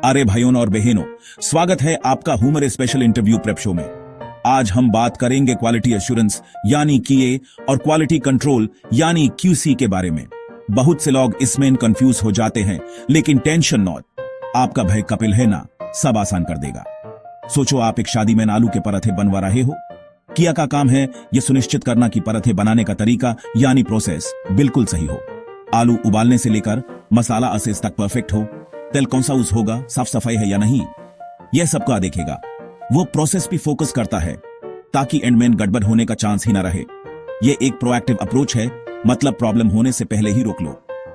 अरे भाइयों और बहनों, स्वागत है आपका Humar special interview prep show में। आज हम बात करेंगे क्वालिटी एश्योरेंस यानी QA और क्वालिटी कंट्रोल यानी QC के बारे में। बहुत से लोग इसमें कंफ्यूज हो जाते हैं, लेकिन टेंशन नॉट, आपका भाई कपिल है ना, सब आसान कर देगा। सोचो आप एक शादी में आलू के पराठे बनवा रहे हो। किया का काम है यह सुनिश्चित करना कि पराठे बनाने का तरीका यानी प्रोसेस बिल्कुल सही हो। आलू उबालने से लेकर मसाला असेस तक परफेक्ट हो, तेल कौन सा यूज होगा, साफ सफाई है या नहीं, यह सबका देखेगा। वो प्रोसेस भी फोकस करता है ताकि एंड में गड़बड़ होने का चांस ही ना रहे। यह एक प्रोएक्टिव अप्रोच है, मतलब प्रॉब्लम होने से पहले ही रोक लो।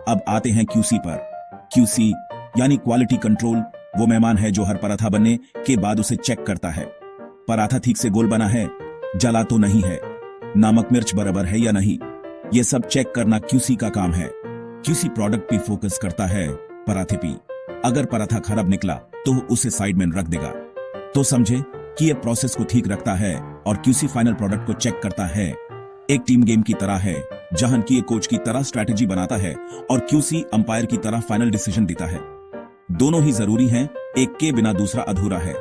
अब आते हैं QC पर। QC यानी क्वालिटी कंट्रोल वो मेहमान है जो हर पराठा बनने के बाद उसे चेक करता है। पराठा ठीक से गोल बना है, जला तो नहीं है, नमक मिर्च बराबर है या नहीं, यह सब चेक करना QC का काम है। QC प्रोडक्ट भी फोकस करता है, पराठे भी। अगर पराठा खराब निकला तो उसे साइड में रख देगा। तो समझे कि यह प्रोसेस को ठीक रखता है और QC फाइनल प्रोडक्ट को चेक करता है। एक टीम गेम की तरह है, जहां की कोच की तरह स्ट्रैटेजी बनाता है और QC अंपायर की तरह फाइनल डिसीजन देता है। दोनों ही जरूरी हैं, एक के बिना दूसरा अधूरा है।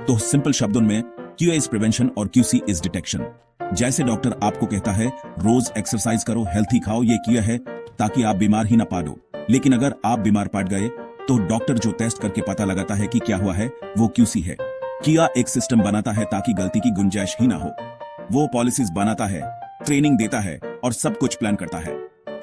तो सिंपल शब्दों में QA इज प्रिवेंशन और QC इज डिटेक्शन। जैसे डॉक्टर आपको कहता है रोज एक्सरसाइज करो, हेल्थी खाओ, ये किया है ताकि आप बीमार ही ना पड़ो। लेकिन अगर आप बीमार पड़ गए तो डॉक्टर जो टेस्ट करके पता लगाता है कि क्या हुआ है, वो QC है। किया एक सिस्टम बनाता है ताकि गलती की गुंजाइश ही ना हो। वो पॉलिसीज बनाता है, ट्रेनिंग देता है और सब कुछ प्लान करता है।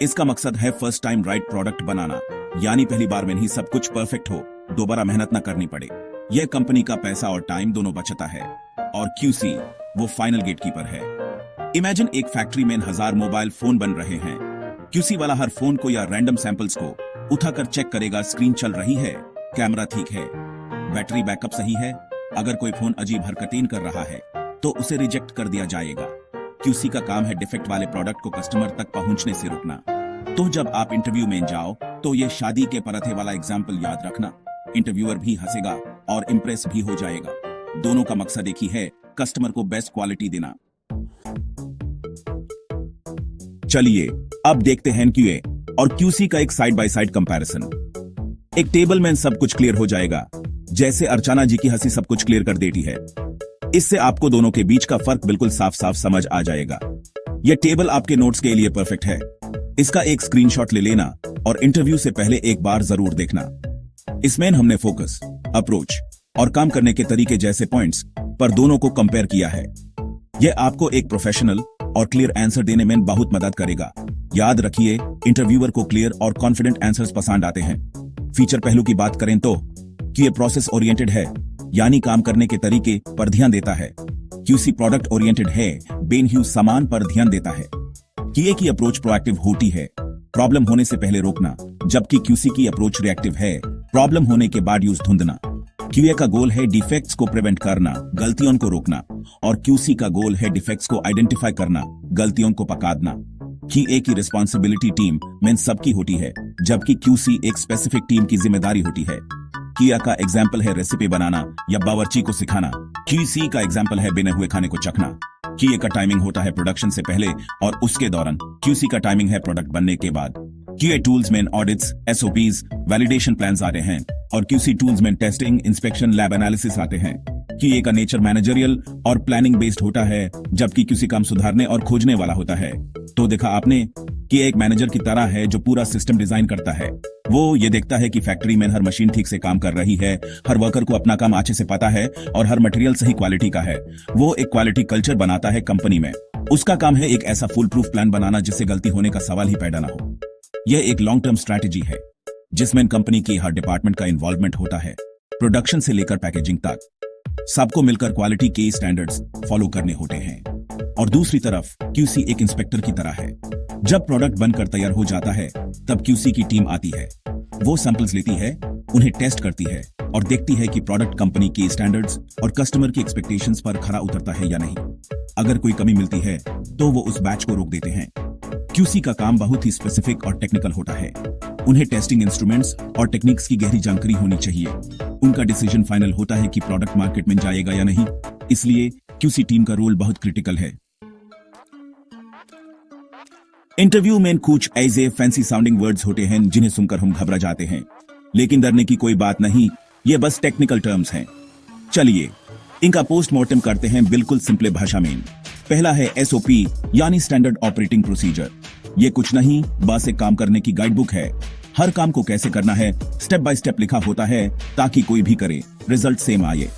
इसका मकसद है फर्स्ट टाइम राइट प्रोडक्ट बनाना, यानी पहली बार में ही सब कुछ परफेक्ट हो, दोबारा मेहनत ना करनी पड़े। यह कंपनी का पैसा और टाइम दोनों बचाता है। और QC वो फाइनल गेटकीपर है। इमेजिन एक फैक्ट्री में 1000 मोबाइल फोन बन रहे हैं। QC वाला हर फोन को या रैंडम सैंपल्स को उठाकर चेक करेगा, स्क्रीन चल रही है, कैमरा ठीक है, बैटरी बैकअप सही है। अगर कोई फोन अजीब हरकतें कर रहा है तो उसे रिजेक्ट कर दिया जाएगा। QC का काम है डिफेक्ट वाले प्रोडक्ट को कस्टमर तक पहुंचने से रोकना। तो जब आप इंटरव्यू में जाओ तो ये शादी के पराठे वाला एग्जाम्पल याद रखना। इंटरव्यूअर भी हंसेगा और इम्प्रेस भी हो जाएगा। दोनों का मकसद एक ही है, कस्टमर को बेस्ट क्वालिटी देना। चलिए अब देखते हैं QA और QC का एक साइड बाय साइड कंपैरिजन। एक टेबल में सब कुछ क्लियर हो जाएगा, जैसे अर्चना जी की हंसी सब कुछ क्लियर कर देती है। इससे आपको दोनों के बीच का फर्क बिल्कुल साफ साफ समझ आ जाएगा। यह टेबल आपके नोट्स के लिए परफेक्ट है। इसका एक स्क्रीनशॉट ले लेना और इंटरव्यू से पहले एक बार जरूर देखना। इसमें हमने फोकस, अप्रोच और काम करने के तरीके जैसे पॉइंट्स पर दोनों को कंपेयर किया है। यह आपको एक प्रोफेशनल और क्लियर आंसर देने में बहुत मदद करेगा। याद रखिए, इंटरव्यूअर को क्लियर और कॉन्फिडेंट आंसर्स पसंद आते हैं। फीचर पहलू की बात करें तो कि ये प्रोसेस ओरिएंटेड है, यानी काम करने के तरीके पर ध्यान देता है। QC प्रोडक्ट ओरिएंटेड है, बेनह्यूज सामान पर ध्यान देता है। QA की अप्रोच प्रोएक्टिव होती है, प्रॉब्लम होने से पहले रोकना, जबकि QC की अप्रोच रिएक्टिव है, प्रॉब्लम होने के बाद यूज ढूंढना। QA का गोल है डिफेक्ट्स को प्रिवेंट करना, गलतियों को रोकना, और QC का गोल है डिफेक्ट्स को आइडेंटिफाई करना, गलतियों को पकड़ना। QA की रिस्पॉन्सिबिलिटी टीम में सबकी होती है, जबकि QC एक स्पेसिफिक टीम की जिम्मेदारी होती है। किया का एग्जाम्पल है रेसिपी बनाना या बावर्ची को सिखाना। QC का एग्जाम्पल है बने हुए खाने को चखना। QA का टाइमिंग होता है प्रोडक्शन से पहले और उसके दौरान। QC का टाइमिंग है प्रोडक्ट बनने के बाद। QA टूल्स में ऑडिट्स, SOPs, वैलिडेशन प्लान्स आते हैं और QC टूल्स में टेस्टिंग, इंस्पेक्शन, लैब एनालिसिस आते हैं। QA का नेचर मैनेजरियल और प्लानिंग बेस्ड होता है, जबकि QC काम सुधारने और खोजने वाला होता है। तो देखा आपने कि एक मैनेजर की तरह है जो पूरा सिस्टम डिजाइन करता है। वो ये देखता है कि फैक्ट्री में हर मशीन ठीक से काम कर रही है, हर वर्कर को अपना काम अच्छे से पता है और हर मटेरियल सही क्वालिटी का है। वो एक क्वालिटी कल्चर बनाता है कंपनी में। उसका काम है एक ऐसा फुल प्रूफ प्लान बनाना जिससे गलती होने का सवाल ही पैदा ना हो। यह एक लॉन्ग टर्म स्ट्रैटेजी है जिसमें कंपनी की हर डिपार्टमेंट का इन्वॉल्वमेंट होता है, प्रोडक्शन से लेकर पैकेजिंग तक। सबको मिलकर क्वालिटी के स्टैंडर्ड्स फॉलो करने होते हैं। और दूसरी तरफ QC एक इंस्पेक्टर की तरह है। जब प्रोडक्ट बनकर तैयार हो जाता है तब QC की टीम आती है। वो सैंपल्स लेती है, उन्हें टेस्ट करती है और देखती है कि प्रोडक्ट कंपनी की स्टैंडर्ड्स और कस्टमर की एक्सपेक्टेशंस पर खरा उतरता है या नहीं। अगर कोई कमी मिलती है तो वो उस बैच को रोक देते हैं। QC का काम बहुत ही स्पेसिफिक और टेक्निकल होता है। उन्हें टेस्टिंग इंस्ट्रूमेंट्स और टेक्निक्स की गहरी जानकारी होनी चाहिए। उनका डिसीजन फाइनल होता है कि प्रोडक्ट मार्केट में जाएगा या नहीं। इसलिए QC टीम का रोल बहुत क्रिटिकल है। इंटरव्यू में कुछ ऐसे फैंसी साउंडिंग वर्ड्स होते हैं जिन्हें सुनकर हम घबरा जाते हैं, लेकिन डरने की कोई बात नहीं। ये बस टेक्निकल टर्म्स हैं। चलिए इनका पोस्टमार्टम करते हैं बिल्कुल सिंपल भाषा में। पहला है एसओपी यानी स्टैंडर्ड ऑपरेटिंग प्रोसीजर। ये कुछ नहीं, बस एक काम करने की गाइडबुक है। हर काम को कैसे करना है स्टेप बाय स्टेप लिखा होता है ताकि कोई भी करे रिजल्ट सेम आए।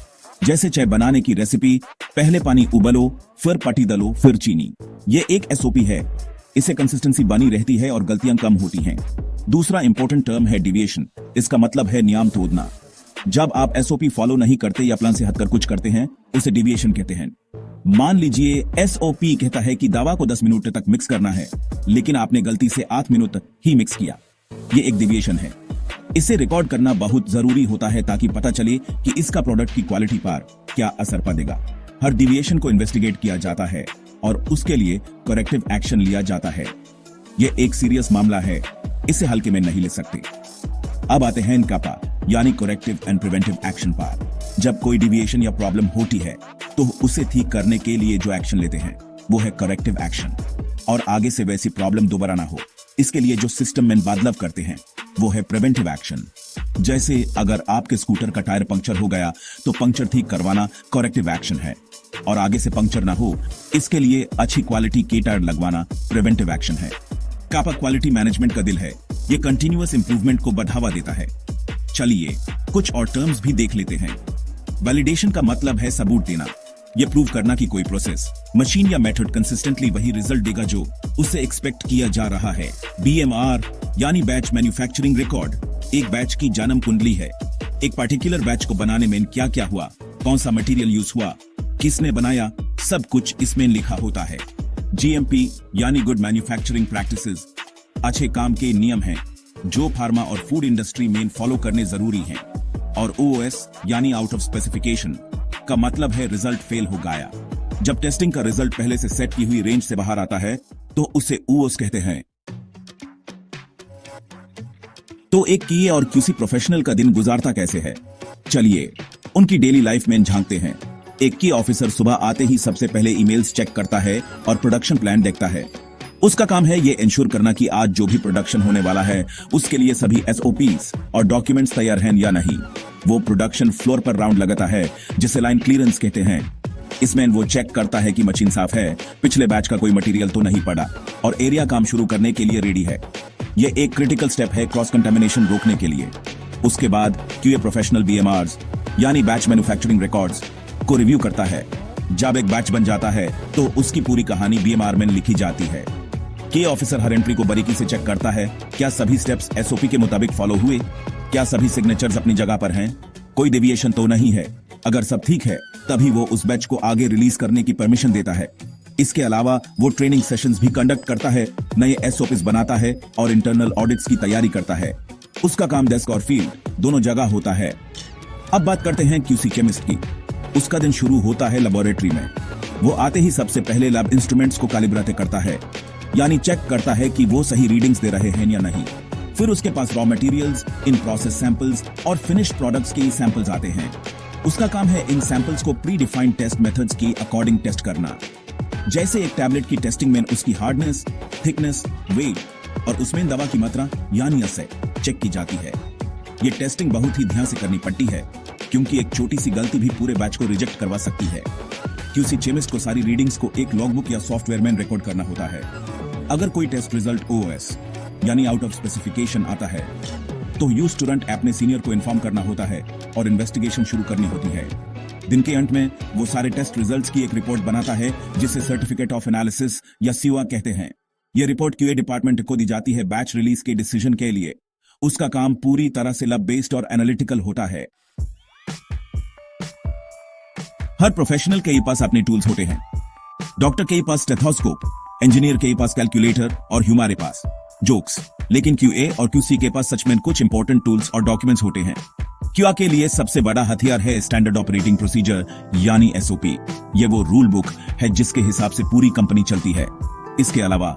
जैसे चाय बनाने की रेसिपी, पहले पानी उबलो, फिर पत्ती डालो, फिर चीनी। ये एक एसओपी है। इससे कंसिस्टेंसी बनी रहती है और गलतियां कम होती हैं। दूसरा इंपॉर्टेंट टर्म है डिविएशन। इसका मतलब है नियम तोड़ना। जब आप एसओपी फॉलो नहीं करते या प्लान से हटकर कुछ करते हैं उसे डिविएशन कहते हैं। मान लीजिए एसओपी कहता है कि दवा को 10 मिनट तक मिक्स करना है, लेकिन आपने गलती से 8 मिनट ही मिक्स किया। ये एक डिविएशन है। इसे रिकॉर्ड करना बहुत जरूरी होता है ताकि पता चले कि इसका प्रोडक्ट की क्वालिटी पर क्या असर पड़ेगा। हर डिविएशन को इन्वेस्टिगेट किया जाता है और उसके लिए करेक्टिव एक्शन लिया जाता है। यह एक सीरियस मामला है, इसे हल्के में नहीं ले सकते। अब आते हैं कापा यानी करेक्टिव एंड प्रिवेंटिव एक्शन पर। जब कोई डिविएशन या प्रॉब्लम होती है तो उसे ठीक करने के लिए जो एक्शन लेते हैं वो है करेक्टिव एक्शन, और आगे से वैसी प्रॉब्लम दोबारा ना हो इसके लिए जो सिस्टम में बदलाव करते हैं वो है प्रिवेंटिव एक्शन। जैसे अगर आपके स्कूटर का टायर पंक्चर हो गया तो पंक्चर ठीक करवाना करेक्टिव एक्शन है, और आगे से पंक्चर ना हो इसके लिए अच्छी क्वालिटी के टायर लगवाना प्रिवेंटिव एक्शन है। कापा क्वालिटी मैनेजमेंट का दिल है। ये कंटिन्यूअस इंप्रूवमेंट को बढ़ावा देता है। चलिए कुछ और टर्म्स भी देख लेते हैं। वैलिडेशन का मतलब है सबूत देना। यह प्रूव करना कि कोई प्रोसेस, मशीन या मेथड कंसिस्टेंटली वही रिजल्ट देगा जो उससे एक्सपेक्ट किया जा रहा है। बीएमआर यानी बैच मैन्युफैक्चरिंग रिकॉर्ड एक बैच की जन्म कुंडली है। एक पर्टिकुलर बैच को बनाने में क्या क्या हुआ, कौन सा मटेरियल यूज हुआ, किसने बनाया, सब कुछ इसमें लिखा होता है। जीएमपी यानी गुड मैन्युफैक्चरिंग प्रैक्टिसेस अच्छे काम के नियम हैं जो फार्मा और फूड इंडस्ट्री में फॉलो करने जरूरी हैं। और ओओएस यानी आउट ऑफ स्पेसिफिकेशन का मतलब है रिजल्ट फेल हो गया। जब टेस्टिंग का रिजल्ट पहले से सेट की हुई रेंज से बाहर आता है तो उसे ओओएस कहते हैं। तो एक QA और QC प्रोफेशनल का दिन गुजारता कैसे है, चलिए उनकी डेली लाइफ में झांकते हैं। एक QA ऑफिसर सुबह आते ही सबसे पहले ईमेल्स चेक करता है और प्रोडक्शन प्लान देखता है। उसका काम है ये इंश्योर करना कि आज जो भी प्रोडक्शन होने वाला है उसके लिए सभी एसओपीज और डॉक्यूमेंट्स तैयार हैं या नहीं। वो प्रोडक्शन फ्लोर पर राउंड लगाता है जिसे लाइन क्लियरेंस कहते हैं। इसमें वो चेक करता है कि मशीन साफ है, पिछले बैच का कोई मटेरियल तो नहीं पड़ा और एरिया काम शुरू करने के लिए रेडी है। ये एक क्रिटिकल स्टेप है क्रॉस कंटेमिनेशन रोकने के लिए। उसके बाद QA प्रोफेशनल BMRs यानी बैच मैन्युफैक्चरिंग रिकॉर्ड्स को रिव्यू करता है। जब एक बैच बन जाता है तो उसकी पूरी कहानी BMR में लिखी जाती है। QA ऑफिसर हर एंट्री को बारीकी से चेक करता है, क्या सभी स्टेप्स SOP के मुताबिक फॉलो हुए, क्या सभी सिग्नेचर्स अपनी जगह पर हैं, कोई डेविएशन तो नहीं है। अगर सब ठीक है तभी वो उस बैच को आगे रिलीज करने की परमिशन देता है। इसके अलावा वो ट्रेनिंग सेशंस भी कंडक्ट करता है, नए SOPs बनाता है और इंटरनल ऑडिट्स की तैयारी करता है। उसका काम डेस्क और फील्ड दोनों जगह होता है। अब बात करते हैं QC केमिस्ट की। उसका दिन शुरू होता है लेबोरेटरी में। वो आते ही सबसे पहले लैब इंस्ट्रूमेंट्स को कैलिब्रेट करता है, यानी चेक करता है कि वो सही रीडिंग्स दे रहे हैं या नहीं। फिर उसके पास raw materials, in process samples और फिनिश्ड प्रोडक्ट्स के सैंपल्स आते हैं। उसका काम है इन सैंपल्स को प्री डिफाइंड टेस्ट मेथड्स की अकॉर्डिंग टेस्ट करना। जैसे एक टैबलेट की टेस्टिंग में उसकी हार्डनेस, थिकनेस, वेट और उसमें दवा की मात्रा यानी असर चेक की जाती है। ये टेस्टिंग बहुत ही ध्यान से करनी पड़ती है क्योंकि एक छोटी सी गलती भी पूरे बैच को रिजेक्ट करवा सकती है। QC केमिस्ट को सारी रीडिंग्स को एक लॉगबुक या सॉफ्टवेयर में रिकॉर्ड करना होता है। अगर कोई टेस्ट रिजल्ट OOS यानी आउट ऑफ स्पेसिफिकेशन आता है तो यूज तुरंत अपने सीनियर को इन्फॉर्म करना होता है और इन्वेस्टिगेशन शुरू करनी होती है। दिन के अंत में वो सारे टेस्ट रिजल्ट्स की एक रिपोर्ट बनाता है जिसे सर्टिफिकेट ऑफ एनालिसिस या COA कहते हैं। ये रिपोर्ट QA डिपार्टमेंट को दी जाती है बैच रिलीज के डिसीजन के लिए। उसका काम पूरी तरह से लैब बेस्ड और एनालिटिकल होता है। हर प्रोफेशनल के पास अपने टूल्स होते हैं। डॉक्टर के पास स्टेथोस्कोप, इंजीनियर के पास कैलकुलेटर और हमारे पास जोक्स। लेकिन QA और QC के पास सच में कुछ इंपॉर्टेंट टूल्स और डॉक्यूमेंट्स होते हैं। QA के लिए सबसे बड़ा हथियार है स्टैंडर्ड ऑपरेटिंग प्रोसीजर यानी SOP। ये वो रूल बुक है जिसके हिसाब से पूरी कंपनी चलती है। इसके अलावा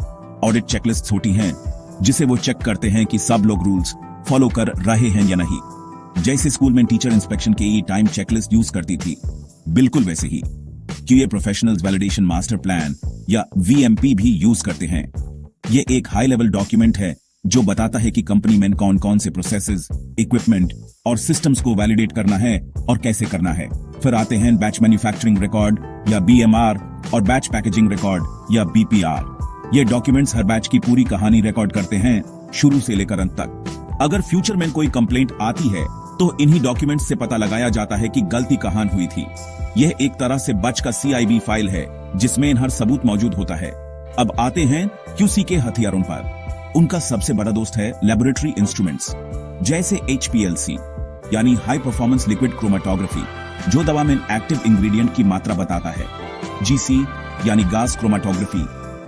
ऑडिट चेकलिस्ट होती हैं जिसे वो चेक करते हैं कि सब लोग रूल्स फॉलो कर रहे हैं या नहीं। जैसे स्कूल में टीचर इंस्पेक्शन के लिए टाइम चेकलिस्ट यूज करती थी, बिल्कुल वैसे ही QA professionals validation master plan या VMP भी यूज करते हैं। ये एक हाई लेवल डॉक्यूमेंट है जो बताता है कि कंपनी में कौन कौन से प्रोसेसेस, इक्विपमेंट और सिस्टम्स को वैलिडेट करना है और कैसे करना है। फिर आते हैं बैच मैन्युफैक्चरिंग रिकॉर्ड या BMR और बैच पैकेजिंग रिकॉर्ड या BPR। ये डॉक्यूमेंट्स हर बैच की पूरी कहानी रिकॉर्ड करते हैं, शुरू से लेकर अंत तक। अगर फ्यूचर में कोई कंप्लेंट आती है तो इन्हीं डॉक्यूमेंट्स से पता लगाया जाता है कि गलती कहां हुई थी। यह एक तरह से बैच का CIB फाइल है जिसमें हर सबूत मौजूद होता है। अब आते हैं QC के हथियारों पर। उनका सबसे बड़ा दोस्त है लेबोरेटरी इंस्ट्रूमेंट्स, जैसे HPLC यानी हाई परफॉर्मेंस लिक्विड क्रोमेटोग्राफी, जो दवा में एक्टिव इंग्रेडिएंट की मात्रा बताता है, GC यानी gas chromatography,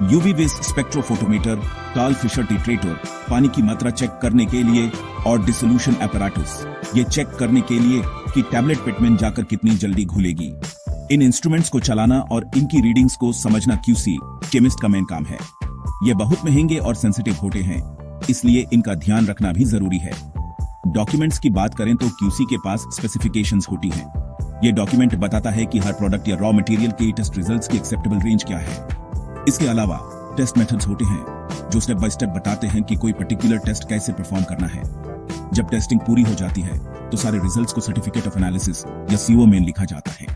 UV base spectrophotometer, Karl Fischer titrator, पानी की मात्रा चेक करने के लिए, और डिसोल्यूशन apparatus, ये चेक करने के लिए कि टैबलेट पेट में जाकर कितनी जल्दी घुलेगी। इन इंस्ट्रूमेंट्स को चलाना और इनकी रीडिंग्स को समझना QC केमिस्ट का मेन काम है। ये बहुत महंगे और सेंसिटिव होते हैं, इसलिए इनका ध्यान रखना भी जरूरी है। डॉक्यूमेंट्स की बात करें तो QC के पास स्पेसिफिकेशंस होती हैं। ये डॉक्यूमेंट बताता है कि हर प्रोडक्ट या रॉ मटेरियल के टेस्ट रिजल्ट्स की एक्सेप्टेबल रेंज क्या है। इसके अलावा टेस्ट मेथड्स होते हैं जो स्टेप बाय स्टेप बताते हैं कि कोई पर्टिकुलर टेस्ट कैसे परफॉर्म करना है। जब टेस्टिंग पूरी हो जाती है तो सारे रिजल्ट्स को सर्टिफिकेट ऑफ एनालिसिस या CO में लिखा जाता है।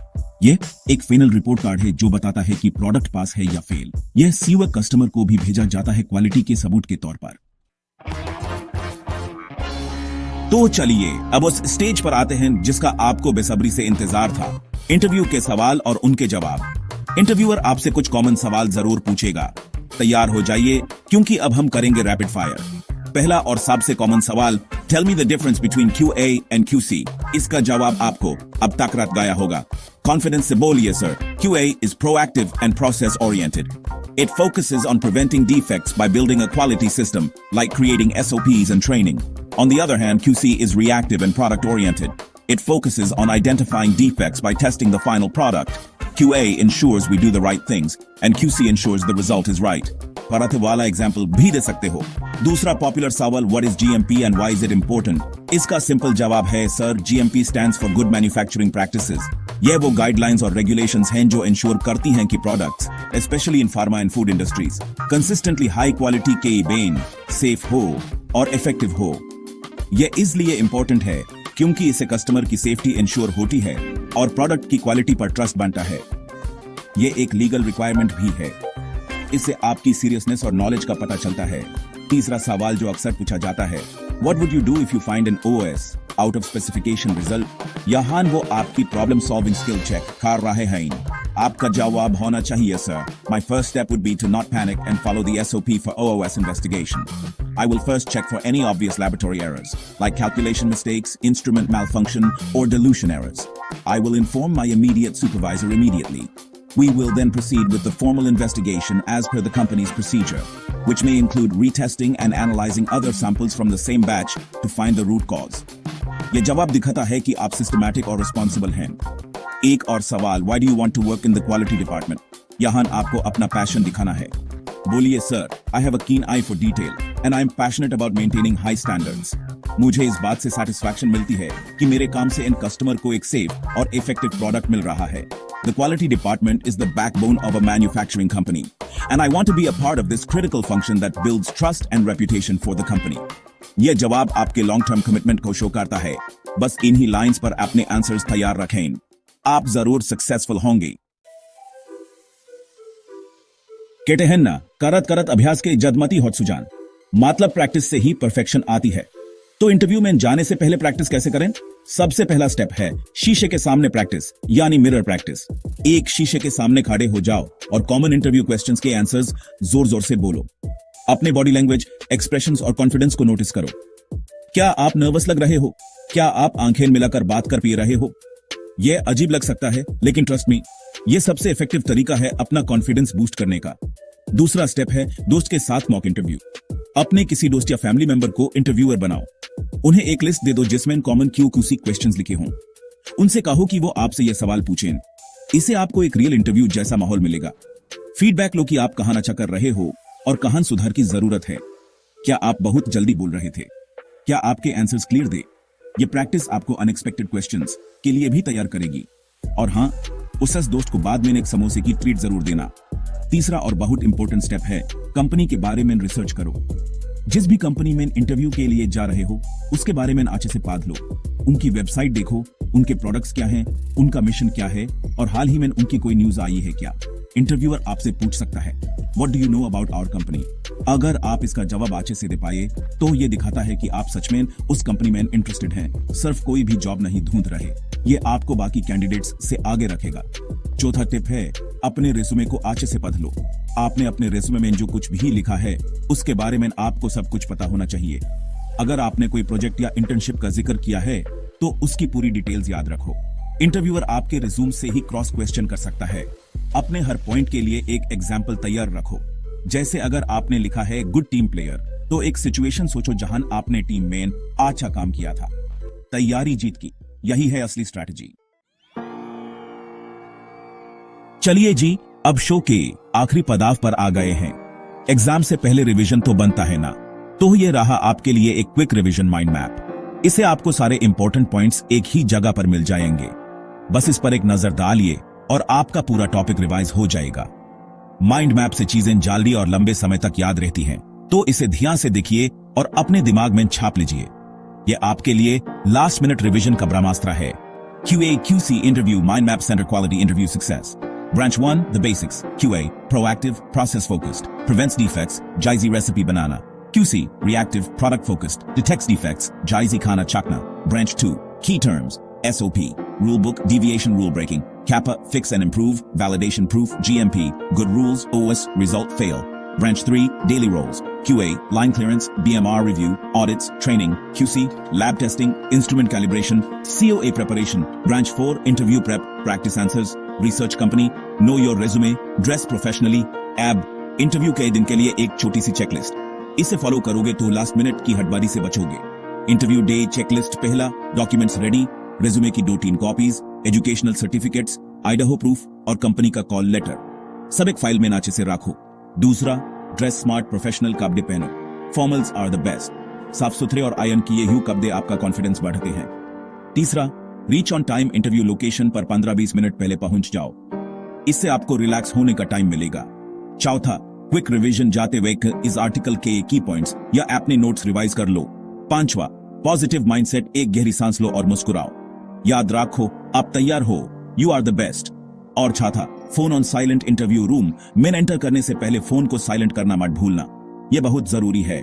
यह एक फाइनल रिपोर्ट कार्ड है जो बताता है कि प्रोडक्ट पास है या फेल। यह CO कस्टमर को भी भेजा जाता है क्वालिटी के सबूत के तौर पर। तो चलिए अब उस स्टेज पर आते हैं जिसका आपको बेसब्री से इंतजार था, इंटरव्यू के सवाल और उनके जवाब। इंटरव्यूअर आपसे कुछ कॉमन सवाल जरूर पूछेगा। तैयार हो जाइए क्योंकि अब हम करेंगे रैपिड फायर। पहला और सबसे कॉमन सवाल, tell me the difference between QA and QC। इसका जवाब आपको अब तक रट गया होगा। कॉन्फिडेंस से बोलिए sir. QA is proactive and process oriented. It focuses on preventing defects by building a quality system, like creating SOPs and training. On the other hand, QC is reactive and product oriented. It focuses on identifying defects by testing the final product. QA ensures we do the right things, and QC ensures the result is right. पराठे वाला example भी दे सकते हो। दूसरा popular सवाल, what is GMP and why is it important. इसका simple जवाब है sir, GMP stands for good manufacturing practices. ये वो गाइडलाइंस और रेगुलेशंस हैं जो इंश्योर करती हैं कि products, specially in pharma and food industries, consistently high quality के बेन सेफ हो और इफेक्टिव हो। यह इसलिए इंपॉर्टेंट है क्योंकि इससे कस्टमर की सेफ्टी इंश्योर होती है और प्रोडक्ट की क्वालिटी पर ट्रस्ट बनता है। यह एक लीगल रिक्वायरमेंट भी है। इससे आपकी सीरियसनेस और नॉलेज का पता चलता है। तीसरा सवाल जो अक्सर पूछा जाता है, what would you do if you find an OS out of specification result. यहाँ वो आपकी प्रॉब्लम सॉल्विंग स्किल चेक कर रहे हैं। आपका जवाब होना चाहिए sir, my first step would be to not panic and follow the SOP for OOS investigation. I will first check for any obvious laboratory errors, like calculation mistakes, instrument malfunction, or dilution errors. I will inform my immediate supervisor immediately. We will then proceed with the formal investigation as per the company's procedure, which may include retesting and analyzing other samples from the same batch to find the root cause. ये जवाब दिखाता है कि आप systematic और responsible हैं। एक और सवाल, why do you want to work in the quality department? यहाँ आपको अपना पैशन दिखाना है। बोलिए sir, I have a keen eye for detail and I am passionate about maintaining high standards. मुझे इस बात से satisfaction मिलती है कि मेरे काम से इन कस्टमर को एक सेफ और इफेक्टिव प्रोडक्ट मिल रहा है। The quality department is the backbone of a manufacturing company, and I want to be a part of this critical function that builds trust and reputation for the company. यह जवाब आपके long term commitment को show करता है। बस इन्हीं lines पर अपने आंसर्स तैयार रखें, आप जरूर सक्सेसफुल होंगे। कहते हैं ना, करत करत अभ्यास के जदमती होत सुजान। मतलब प्रैक्टिस से ही परफेक्शन आती है। तो इंटरव्यू में जाने से पहले प्रैक्टिस कैसे करें? सबसे पहला स्टेप है शीशे के सामने प्रैक्टिस, यानी मिरर प्रैक्टिस। एक शीशे के सामने खड़े हो जाओ और कॉमन इंटरव्यू क्वेश्चंस के आंसर्स जोर जोर से बोलो। अपने बॉडी लैंग्वेज, एक्सप्रेशंस और कॉन्फिडेंस को नोटिस करो। क्या आप नर्वस लग रहे हो? क्या आप आंखें मिलाकर बात कर पी रहे हो? यह अजीब लग सकता है, लेकिन ट्रस्ट मी, यह सबसे इफेक्टिव तरीका है अपना कॉन्फिडेंस बूस्ट करने का। दूसरा स्टेप है दोस्त के साथ मॉक इंटरव्यू। अपने किसी दोस्त या फैमिली मेंबर को इंटरव्यूअर बनाओ। उन्हें एक लिस्ट दे दो जिसमें कॉमन QC क्वेश्चंस लिखे हों। उनसे कहो कि वो आपसे यह सवाल पूछें। इससे आपको एक रियल इंटरव्यू जैसा माहौल मिलेगा। फीडबैक लो कि आप कहां अच्छा कर रहे हो और कहां सुधार की जरूरत है। क्या आप बहुत जल्दी बोल रहे थे? क्या आपके आंसर्स क्लियर थे? ये प्रैक्टिस आपको अनएक्सपेक्टेड क्वेश्चंस के लिए भी तैयार करेगी। और हाँ, उस दोस्त को बाद में एक समोसे की ट्रीट जरूर देना। तीसरा और बहुत इंपॉर्टेंट स्टेप है कंपनी के बारे में रिसर्च करो। जिस भी कंपनी में इंटरव्यू के लिए जा रहे हो उसके बारे में अच्छे से पढ़ लो, उनकी वेबसाइट देखो, उनके प्रोडक्ट्स क्या हैं, उनका मिशन क्या है और हाल ही में उनकी कोई न्यूज आई है क्या। इंटरव्यूअर आपसे पूछ सकता है what do you know about our company. अगर आप इसका जवाब अच्छे से दे पाए तो ये दिखाता है कि आप सच में उस कंपनी में इंटरेस्टेड हैं, सिर्फ कोई भी जॉब नहीं ढूंढ रहे। ये आपको बाकी कैंडिडेट्स से आगे रखेगा। चौथा टिप है अपने रेज्यूमे को अच्छे से पढ़ लो। आपने अपने रेज्यूमे में जो कुछ भी लिखा है उसके बारे में आपको सब कुछ पता होना चाहिए। अगर आपने कोई प्रोजेक्ट या इंटर्नशिप का जिक्र किया है तो उसकी पूरी डिटेल्स याद रखो। इंटरव्यूअर आपके रिज्यूम से ही क्रॉस क्वेश्चन कर सकता है। अपने हर पॉइंट के लिए एक एग्जाम्पल तैयार रखो। जैसे अगर आपने लिखा है गुड टीम प्लेयर तो एक सिचुएशन सोचो जहां आपने टीम में अच्छा काम किया था। तैयारी जीत की, यही है असली स्ट्रैटेजी। चलिए जी, अब शो के आखिरी पड़ाव पर आ गए हैं। एग्जाम से पहले रिवीजन तो बनता है ना, तो ये रहा आपके लिए एक क्विक रिवीजन माइंड मैप। इसे आपको सारे इंपॉर्टेंट पॉइंट्स एक ही जगह पर मिल जाएंगे। बस इस पर एक नजर डालिए और आपका पूरा टॉपिक रिवाइज हो जाएगा। माइंड मैप से चीजें जल्दी और लंबे समय तक याद रहती हैं, तो इसे ध्यान से देखिए और अपने दिमाग में छाप लीजिए। यह आपके लिए लास्ट मिनट रिवीजन का ब्रह्मास्त्र है। QA QC interview mind map centre quality interview success. Branch 1, the basics. QA, proactive, process focused, prevents defects, Jaizi recipe banana. QC, reactive, product focused, detects defects, Jaizi khana chakna. Branch 2, key terms, SOP, rulebook, deviation rule breaking, Kappa, fix and improve, validation proof, GMP, good rules, OS, result fail. Branch 3, daily roles, QA, line clearance, BMR review, audits, training, QC, lab testing, instrument calibration, COA preparation. Branch 4, interview prep, practice answers, research company, know your resume, dress professionally, एब। Interview के दिन के लिए एक छोटी सी checklist, इसे follow करोगे तो लास्ट मिनट की हड़बड़ी से बचोगे। इंटरव्यू डे चेकलिस्ट: पहला, डॉक्यूमेंट्स रेडी, रेज्यूमे की 2-3 copies, educational certificates, Idaho proof और कंपनी का कॉल लेटर, सब एक फाइल में अच्छे से रखो। दूसरा, ड्रेस स्मार्ट, प्रोफेशनल कपड़े पहनो, फॉर्मल्स आर द बेस्ट, साफ सुथरे और आयरन किए हुए कपड़े आपका कॉन्फिडेंस बढ़ाते हैं। तीसरा, reach on time, interview location पर 15-20 मिनट पहले पहुंच जाओ, इससे आपको रिलैक्स होने का टाइम मिलेगा। चौथा, क्विक रिवीजन जाते वक्त इस आर्टिकल के की पॉइंट्स या अपने नोट्स रिवाइज कर लो। पांचवा, पॉजिटिव माइंडसेट, एक गहरी सांस लो और मुस्कुराओ। याद रखो, आप तैयार हो, यू आर द बेस्ट। और छठा, phone on silent, interview room में एंटर करने से पहले फोन को साइलेंट करना मत भूलना, यह बहुत जरूरी है।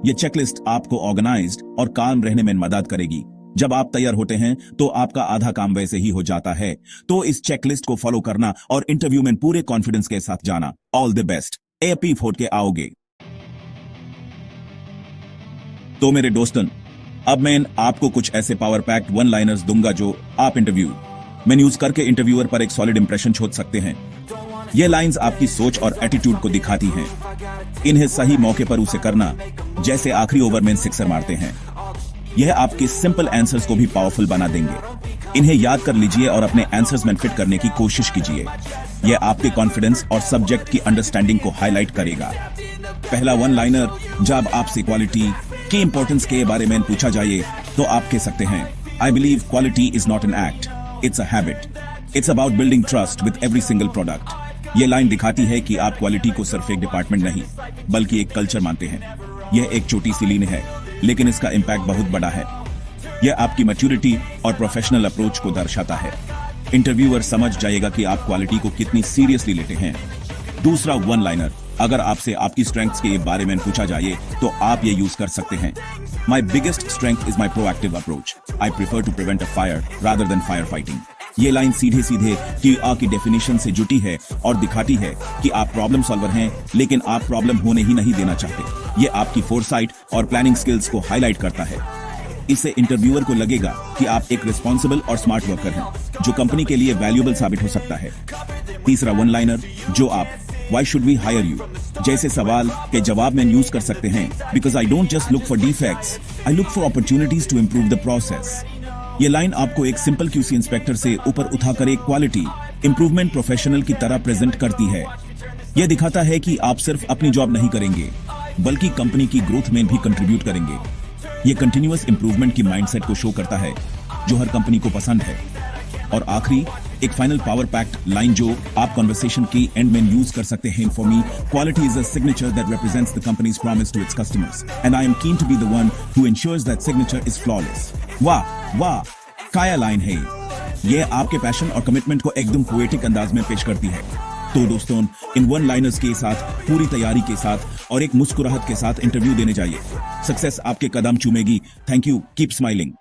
यह चेकलिस्ट आपको ऑर्गेनाइज्ड और काम रहने में मदद करेगी। जब आप तैयार होते हैं तो आपका आधा काम वैसे ही हो जाता है। तो इस चेकलिस्ट को फॉलो करना और इंटरव्यू में पूरे कॉन्फिडेंस के साथ जाना। All the best. एपी फोड़ के आओगे। तो मेरे दोस्तन, अब मैं आपको कुछ ऐसे पावर पैक्ड वन लाइनर्स दूंगा जो आप इंटरव्यू में यूज करके इंटरव्यूअर पर एक सॉलिड इंप्रेशन छोड़ सकते हैं। ये लाइंस आपकी सोच और एटीट्यूड को दिखाती हैं। इन्हें सही मौके पर उसे करना, जैसे आखिरी ओवर में सिक्सर मारते हैं। यह आपके सिंपल आंसर्स को भी पावरफुल बना देंगे। इन्हें याद कर लीजिए और अपने आंसर्स में फिट करने की कोशिश कीजिए। यह आपके कॉन्फिडेंस और सब्जेक्ट की अंडरस्टैंडिंग को हाईलाइट करेगा। पहला वन लाइनर, जब आपसे क्वालिटी की इंपॉर्टेंस के बारे में पूछा जाए तो आप कह सकते हैं, I believe quality is not an act, it's a habit, it's about building trust with every single product. यह लाइन दिखाती है कि आप क्वालिटी को सिर्फ एक डिपार्टमेंट नहीं बल्कि एक कल्चर मानते हैं। यह एक छोटी सी लाइन है लेकिन इसका इंपैक्ट बहुत बड़ा है। यह आपकी मैच्योरिटी और प्रोफेशनल अप्रोच को दर्शाता है। इंटरव्यूअर समझ जाएगा कि आप क्वालिटी को कितनी सीरियसली लेते हैं। दूसरा वन लाइनर, अगर आपसे आपकी स्ट्रेंथ्स के बारे में पूछा जाए तो आप ये यूज कर सकते हैं। My biggest strength is my proactive approach, I prefer to prevent a fire rather than fire fighting. ये लाइन सीधे सीधे QA की डेफिनेशन से जुटी है और दिखाती है कि आप प्रॉब्लम सॉल्वर हैं लेकिन आप प्रॉब्लम होने ही नहीं देना चाहते। ये आपकी फोरसाइट और प्लानिंग स्किल्स को हाईलाइट करता है। इससे इंटरव्यूअर को लगेगा कि आप एक रिस्पॉन्सिबल और स्मार्ट वर्कर हैं जो कंपनी के लिए वैल्यूएबल साबित हो सकता है। तीसरा वन लाइनर, जो आप why should we hire you जैसे सवाल के जवाब में यूज कर सकते हैं। Because I don't just look for defects, I look for opportunities to improve the process. ये लाइन आपको एक सिंपल QC इंस्पेक्टर से ऊपर उठाकर एक क्वालिटी इंप्रूवमेंट प्रोफेशनल की तरह प्रेजेंट करती है। यह दिखाता है कि आप सिर्फ अपनी जॉब नहीं करेंगे बल्कि कंपनी की ग्रोथ में भी कंट्रीब्यूट करेंगे। यह कंटिन्यूअस इंप्रूवमेंट की माइंडसेट को शो करता है जो हर कंपनी को पसंद है। और आखिरी, एक फाइनल पावर पैक्ड लाइन जो आप कॉन्वर्सेशन की एंड में यूज कर सकते हैं for me, quality is a signature that represents the company's promise to its customers and I am keen to be the one who ensures that signature is flawless. वाह वाह, काया line है ये आपके पैशन और कमिटमेंट को एकदम poetic अंदाज में पेश करती है। तो दोस्तों, इन वन लाइनर्स के साथ, पूरी तैयारी के साथ और एक मुस्कुराहट के साथ इंटरव्यू देने जाइए। सक्सेस आपके कदम चूमेगी। Thank you, keep smiling.